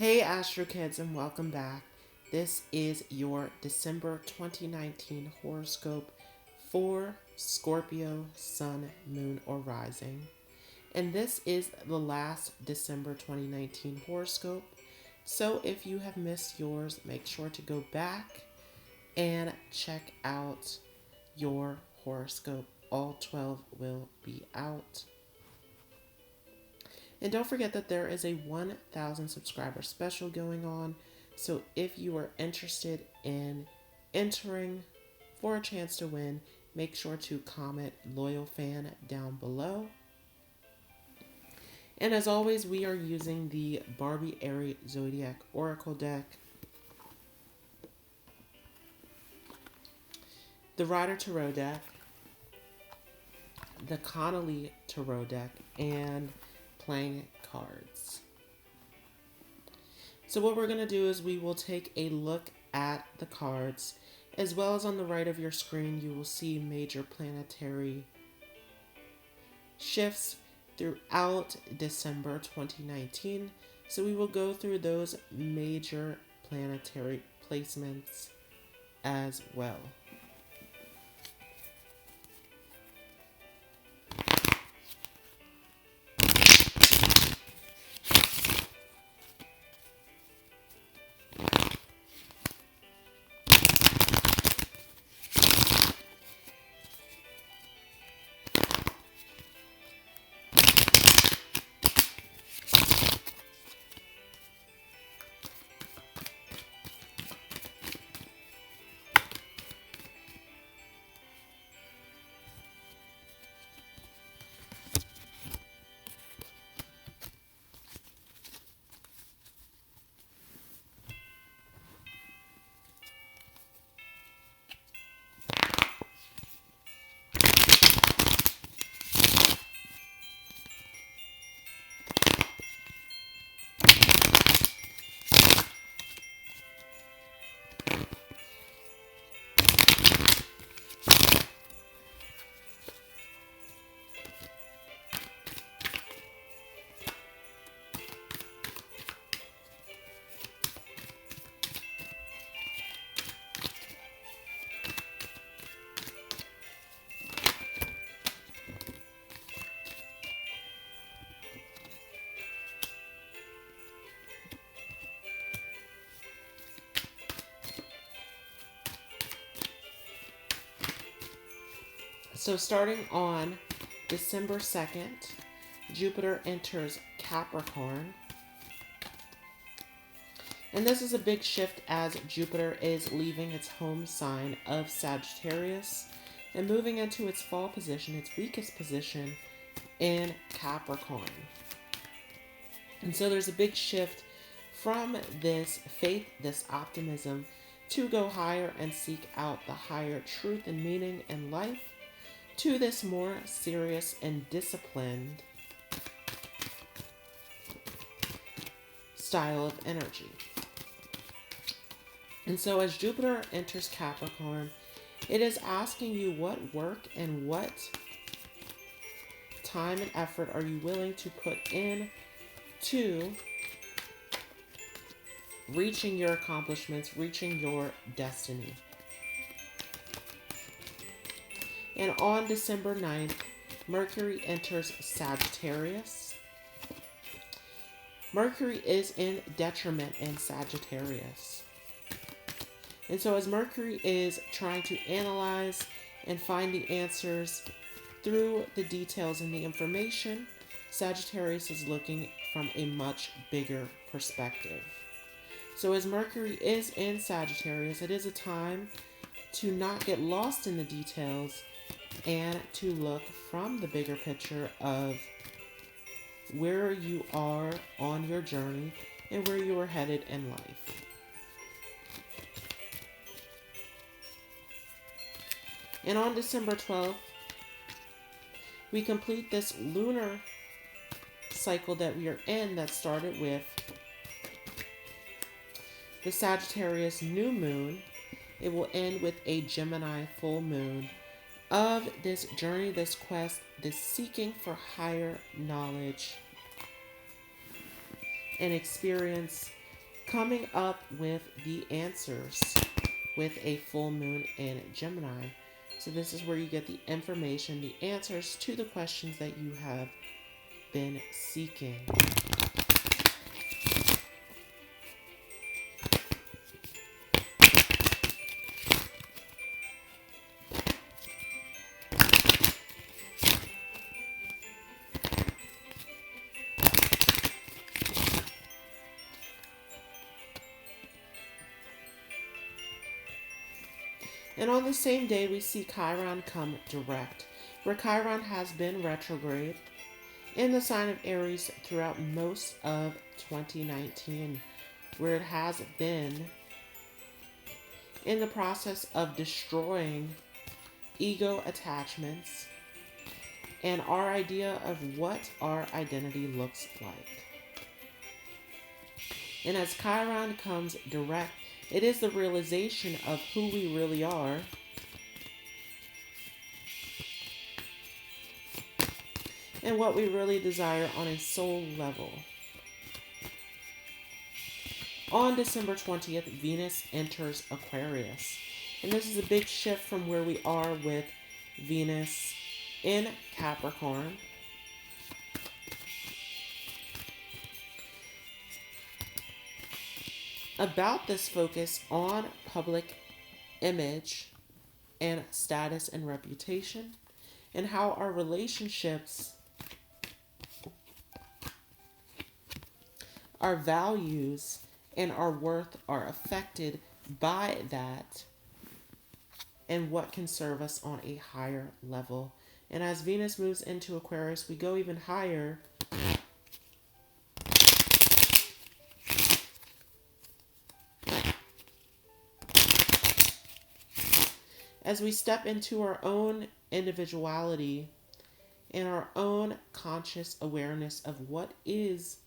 Hey Astro Kids and welcome back. This is your December 2019 horoscope for Scorpio, Sun, Moon, or Rising. And this is the last December 2019 horoscope. So if you have missed yours, make sure to go back and check out your horoscope. All 12 will be out. And don't forget that there is a 1,000 subscriber special going on. So if you are interested in entering for a chance to win, make sure to comment Loyal Fan down below. And as always, we are using the Barbie Airy Zodiac Oracle deck, the Rider Tarot deck, the Connolly Tarot deck, and playing cards. So what we're going to do is we will take a look at the cards, as well as on the right of your screen you will see major planetary shifts throughout December 2019. So we will go through those major planetary placements as well. So starting on December 2nd, Jupiter enters Capricorn. And this is a big shift as Jupiter is leaving its home sign of Sagittarius and moving into its fall position, its weakest position in Capricorn. And so there's a big shift from this faith, this optimism, to go higher and seek out the higher truth and meaning in life, to this more serious and disciplined style of energy. And so as Jupiter enters Capricorn, it is asking you what work and what time and effort are you willing to put in to reaching your accomplishments, reaching your destiny. And on December 9th, Mercury enters Sagittarius. Mercury is in detriment in Sagittarius. And so as Mercury is trying to analyze and find the answers through the details and the information, Sagittarius is looking from a much bigger perspective. So as Mercury is in Sagittarius, it is a time to not get lost in the details and to look from the bigger picture of where you are on your journey and where you are headed in life. And on December 12th, we complete this lunar cycle that we are in that started with the Sagittarius new moon. It will end with a Gemini full moon of this journey, this quest, this seeking for higher knowledge and experience coming up with the answers with a full moon in Gemini. So this is where you get the information, the answers to the questions that you have been seeking. And on the same day, we see Chiron come direct, where Chiron has been retrograde in the sign of Aries throughout most of 2019, where it has been in the process of destroying ego attachments and our idea of what our identity looks like. And as Chiron comes direct, it is the realization of who we really are and what we really desire on a soul level. On December 20th, Venus enters Aquarius. And this is a big shift from where we are with Venus in Capricorn. About this focus on public image and status and reputation, and how our relationships, our values, and our worth are affected by that, and what can serve us on a higher level. And as Venus moves into Aquarius, we go even higher as we step into our own individuality and our own conscious awareness of what is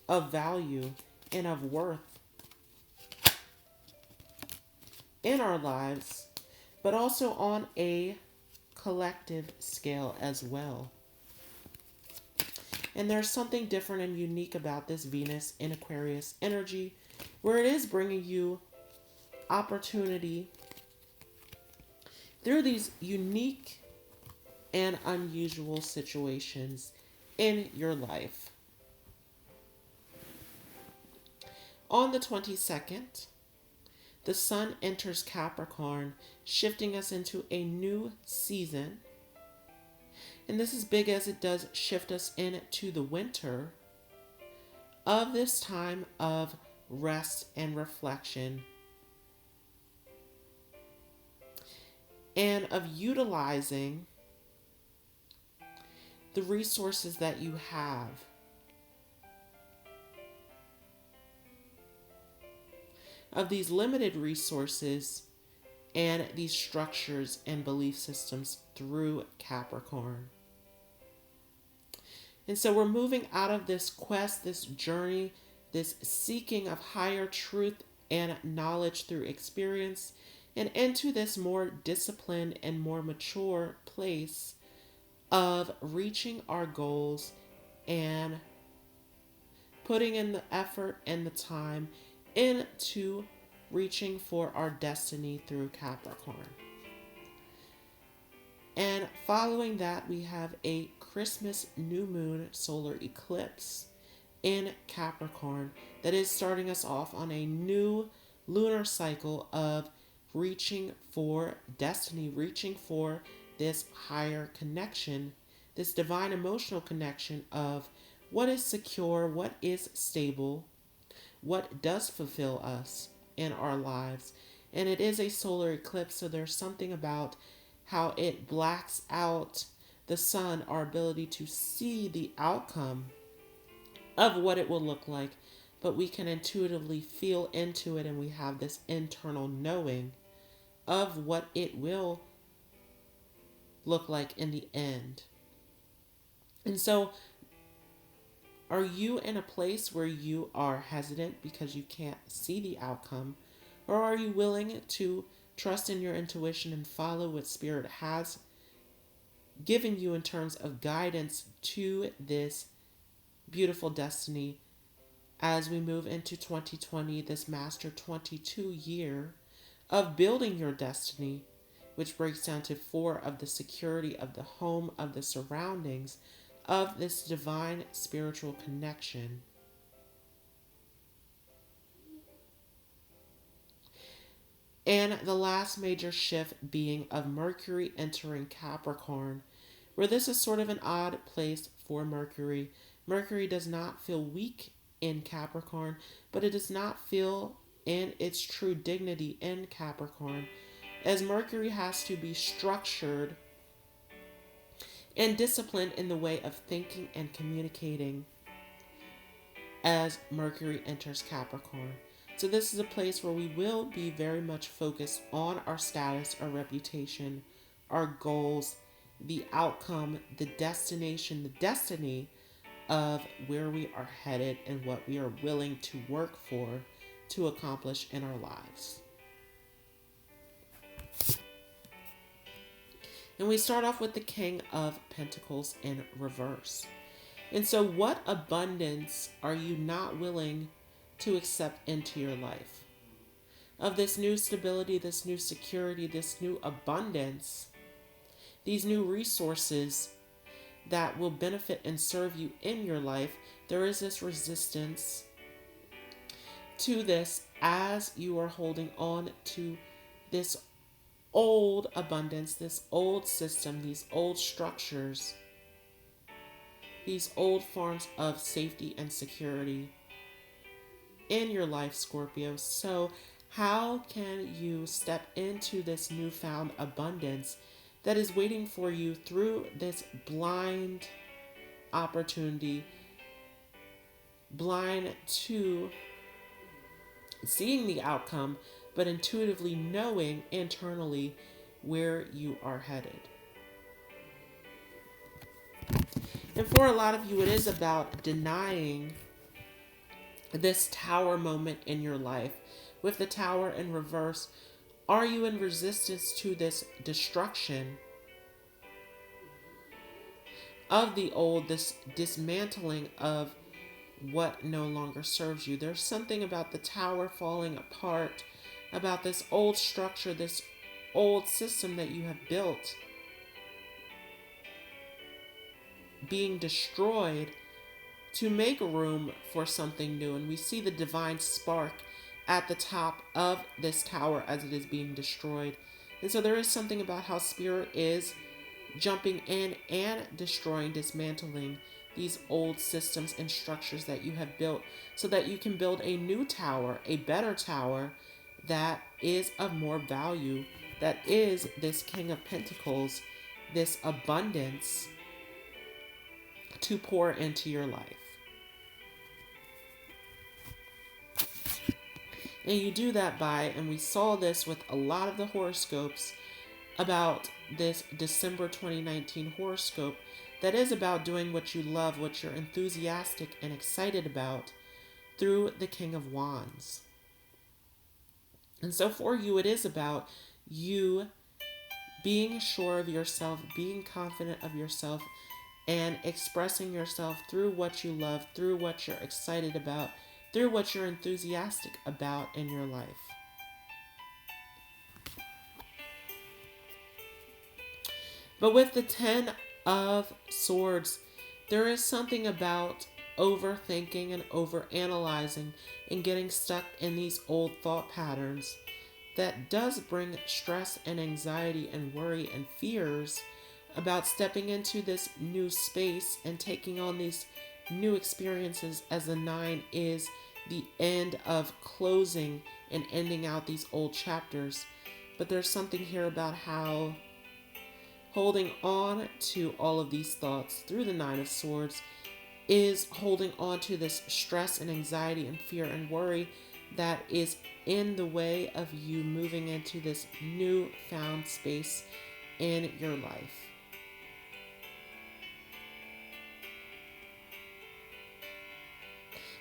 of value and of worth in our lives, but also on a collective scale as well. And there's something different and unique about this Venus in Aquarius energy, where it is bringing you opportunity through these unique and unusual situations in your life. On the 22nd, the Sun enters Capricorn, shifting us into a new season. And this is big as it does shift us into the winter of this time of rest and reflection, and of utilizing the resources that you have. Of these limited resources and these structures and belief systems through Capricorn. And so we're moving out of this quest, this journey, this seeking of higher truth and knowledge through experience, and into this more disciplined and more mature place of reaching our goals and putting in the effort and the time into reaching for our destiny through Capricorn. And following that, we have a Christmas new moon solar eclipse in Capricorn that is starting us off on a new lunar cycle of reaching for destiny, reaching for this higher connection, this divine emotional connection of what is secure, what is stable, what does fulfill us in our lives. And it is a solar eclipse, so there's something about how it blacks out the sun, our ability to see the outcome of what it will look like, but we can intuitively feel into it, and we have this internal knowing of what it will look like in the end. And so, are you in a place where you are hesitant because you can't see the outcome? Or are you willing to trust in your intuition and follow what Spirit has given you in terms of guidance to this beautiful destiny as we move into 2020, this Master 22 year of building your destiny, which breaks down to 4 of the security of the home, of the surroundings, of this divine spiritual connection. And the last major shift being of Mercury entering Capricorn, where this is sort of an odd place for Mercury. Mercury does not feel weak in Capricorn, but it does not feel in its true dignity in Capricorn, as Mercury has to be structured and disciplined in the way of thinking and communicating as Mercury enters Capricorn. So this is a place where we will be very much focused on our status, our reputation, our goals, the outcome, the destination, the destiny of where we are headed and what we are willing to work for to accomplish in our lives. And we start off with the King of Pentacles in reverse. And so what abundance are you not willing to accept into your life? Of this new stability, this new security, this new abundance, these new resources that will benefit and serve you in your life, there is this resistance to this as you are holding on to this old abundance, this old system, these old structures, these old forms of safety and security in your life, Scorpio. So how can you step into this newfound abundance that is waiting for you through this blind opportunity, blind to seeing the outcome, but intuitively knowing internally where you are headed? And for a lot of you, it is about denying this tower moment in your life. With the tower in reverse, are you in resistance to this destruction of the old, this dismantling of what no longer serves you? There's something about the tower falling apart, about this old structure, this old system that you have built being destroyed to make room for something new. And we see the divine spark at the top of this tower as it is being destroyed. And so there is something about how Spirit is jumping in and destroying, dismantling these old systems and structures that you have built so that you can build a new tower, a better tower that is of more value, that is this King of Pentacles, this abundance to pour into your life. And you do that by, and we saw this with a lot of the horoscopes about this December 2019 horoscope, that is about doing what you love, what you're enthusiastic and excited about through the King of Wands. And so for you, it is about you being sure of yourself, being confident of yourself, and expressing yourself through what you love, through what you're excited about, through what you're enthusiastic about in your life. But with the 10 of Swords, there is something about overthinking and overanalyzing and getting stuck in these old thought patterns that does bring stress and anxiety and worry and fears about stepping into this new space and taking on these new experiences, as the 9 is the end of closing and ending out these old chapters. But there's something here about how holding on to all of these thoughts through the 9 of Swords is holding on to this stress and anxiety and fear and worry that is in the way of you moving into this newfound space in your life.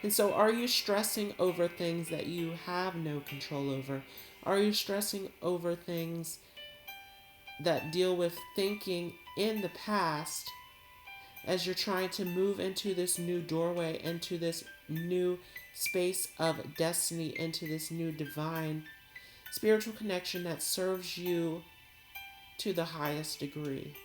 And so are you stressing over things that you have no control over? Are you stressing over things that deal with thinking in the past as you're trying to move into this new doorway, into this new space of destiny, into this new divine spiritual connection that serves you to the highest degree.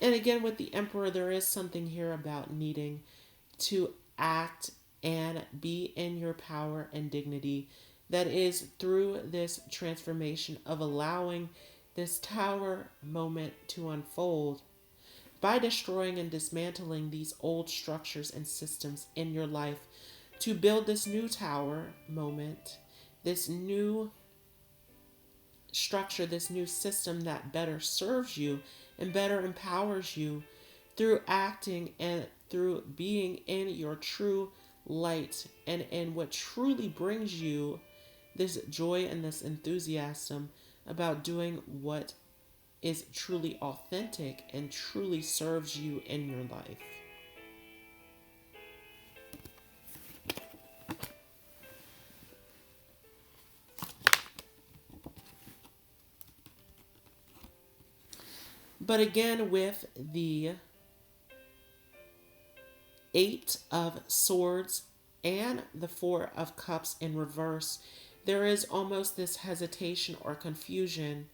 And again, with the Emperor, there is something here about needing to act and be in your power and dignity. That is through this transformation of allowing this tower moment to unfold by destroying and dismantling these old structures and systems in your life to build this new tower moment, this new structure, this new system that better serves you and better empowers you through acting and through being in your true light and in what truly brings you this joy and this enthusiasm about doing what is truly authentic and truly serves you in your life. But again, with the Eight of Swords and the Four of Cups in reverse, there is almost this hesitation or confusion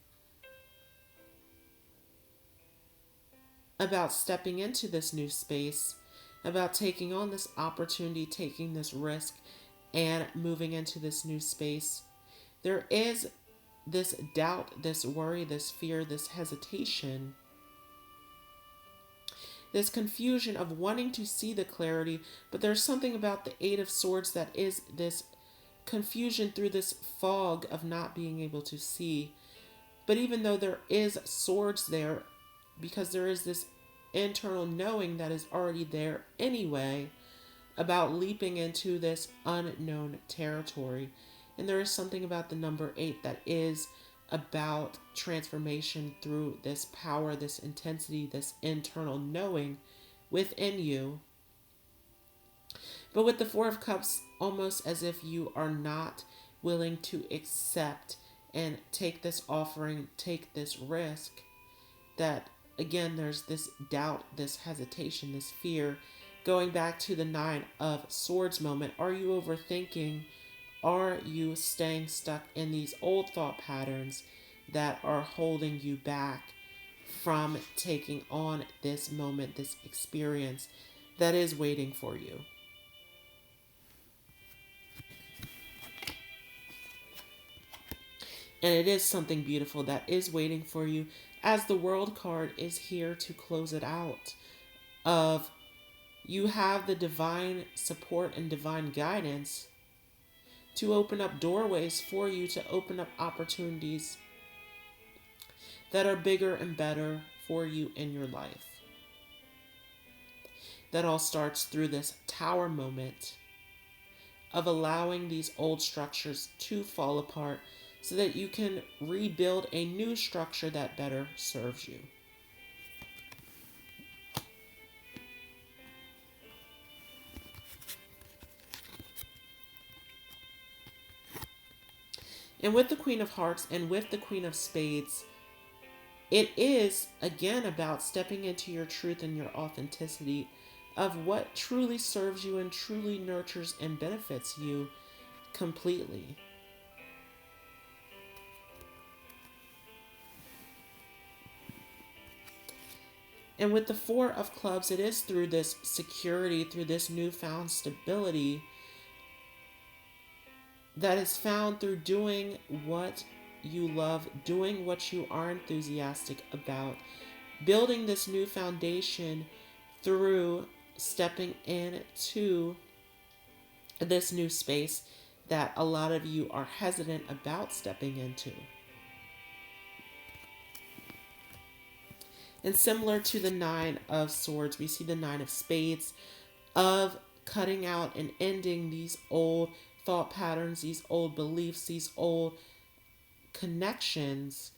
about stepping into this new space, about taking on this opportunity, taking this risk, and moving into this new space. There is this doubt, this worry, this fear, this hesitation, this confusion of wanting to see the clarity, but there's something about the Eight of Swords that is this confusion through this fog of not being able to see. But even though there is swords there, because there is this internal knowing that is already there anyway about leaping into this unknown territory. And there is something about the number 8 that is about transformation through this power, this intensity, this internal knowing within you. But with the Four of Cups, almost as if you are not willing to accept and take this offering, take this risk, that again, there's this doubt, this hesitation, this fear. Going back to the Nine of Swords moment, are you overthinking? Are you staying stuck in these old thought patterns that are holding you back from taking on this moment, this experience that is waiting for you? And it is something beautiful that is waiting for you, as the World card is here to close it out. Of you have the divine support and divine guidance to open up doorways for you, to open up opportunities that are bigger and better for you in your life. That all starts through this tower moment of allowing these old structures to fall apart so that you can rebuild a new structure that better serves you. And with the Queen of Hearts and with the Queen of Spades, it is, again, about stepping into your truth and your authenticity of what truly serves you and truly nurtures and benefits you completely. And with the Four of Clubs, it is through this security, through this newfound stability that is found through doing what you love, doing what you are enthusiastic about, building this new foundation through stepping into this new space that a lot of you are hesitant about stepping into. And similar to the Nine of Swords, we see the Nine of Spades of cutting out and ending these old thought patterns, these old beliefs, these old connections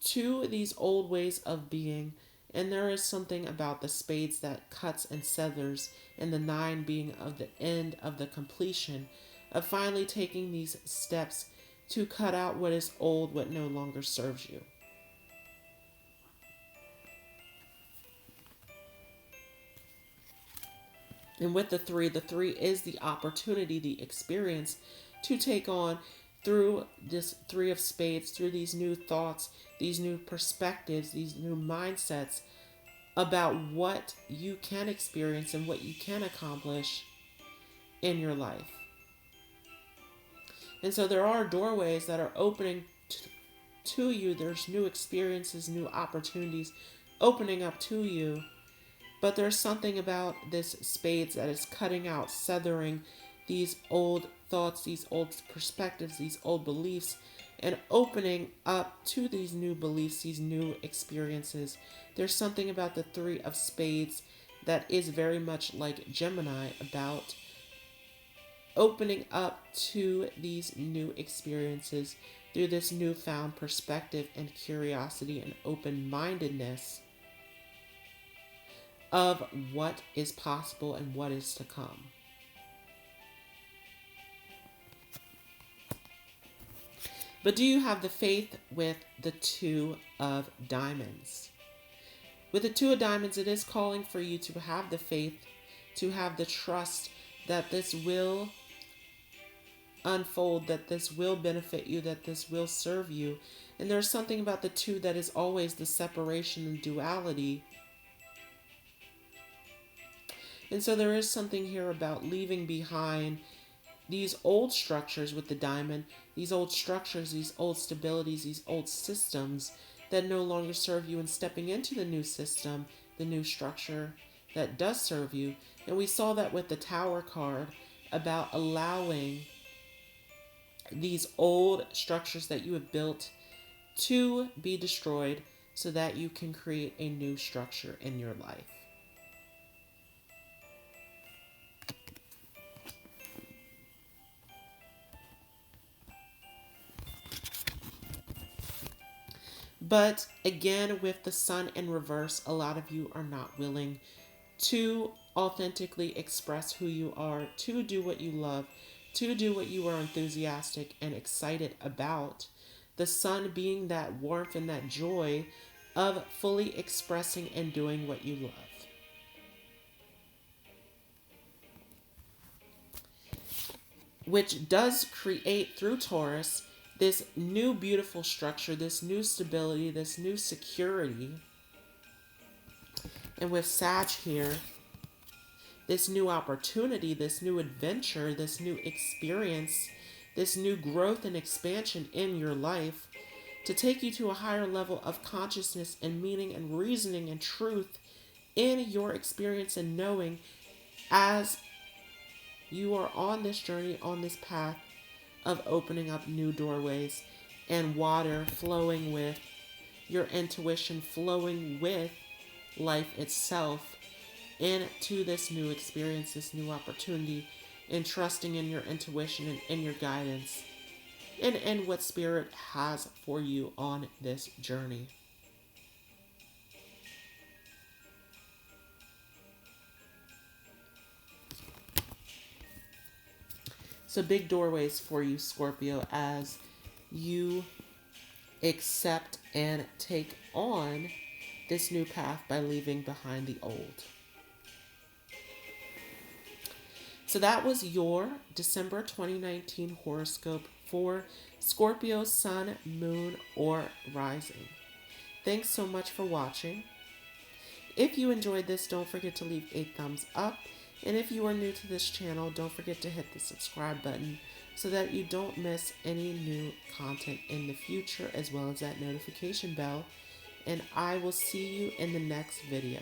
to these old ways of being, And there is something about the spades that cuts and severs, and the 9 being of the end of the completion of finally taking these steps to cut out what is old, what no longer serves you. And with the 3 is the opportunity, the experience to take on through this 3 of spades, through these new thoughts, these new perspectives, these new mindsets about what you can experience and what you can accomplish in your life. And so there are doorways that are opening to you. There's new experiences, new opportunities opening up to you. But there's something about this spades that is cutting out, severing these old thoughts, these old perspectives, these old beliefs, and opening up to these new beliefs, these new experiences. There's something about the 3 of spades that is very much like Gemini, about opening up to these new experiences through this newfound perspective and curiosity and open-mindedness of what is possible and what is to come. But do you have the faith with the 2 of diamonds? With the 2 of diamonds, it is calling for you to have the faith, to have the trust that this will unfold, that this will benefit you, that this will serve you. And there's something about the 2 that is always the separation and duality. And so there is something here about leaving behind these old structures with the diamond, these old structures, these old stabilities, these old systems that no longer serve you, and stepping into the new system, the new structure that does serve you. And we saw that with the Tower card, about allowing these old structures that you have built to be destroyed so that you can create a new structure in your life. But again, with the Sun in reverse, a lot of you are not willing to authentically express who you are, to do what you love, to do what you are enthusiastic and excited about. The Sun being that warmth and that joy of fully expressing and doing what you love. Which does create through Taurus this new beautiful structure, this new stability, this new security. And with Sag here, this new opportunity, this new adventure, this new experience, this new growth and expansion in your life to take you to a higher level of consciousness and meaning and reasoning and truth in your experience and knowing as you are on this journey, on this path of opening up new doorways and water flowing with your intuition, flowing with life itself into this new experience, this new opportunity, and trusting in your intuition and in your guidance and in what Spirit has for you on this journey. So big doorways for you, Scorpio, as you accept and take on this new path by leaving behind the old. So that was your December 2019 horoscope for Scorpio, Sun, Moon, or Rising. Thanks so much for watching. If you enjoyed this, don't forget to leave a thumbs up. And if you are new to this channel, don't forget to hit the subscribe button so that you don't miss any new content in the future, as well as that notification bell. And I will see you in the next video.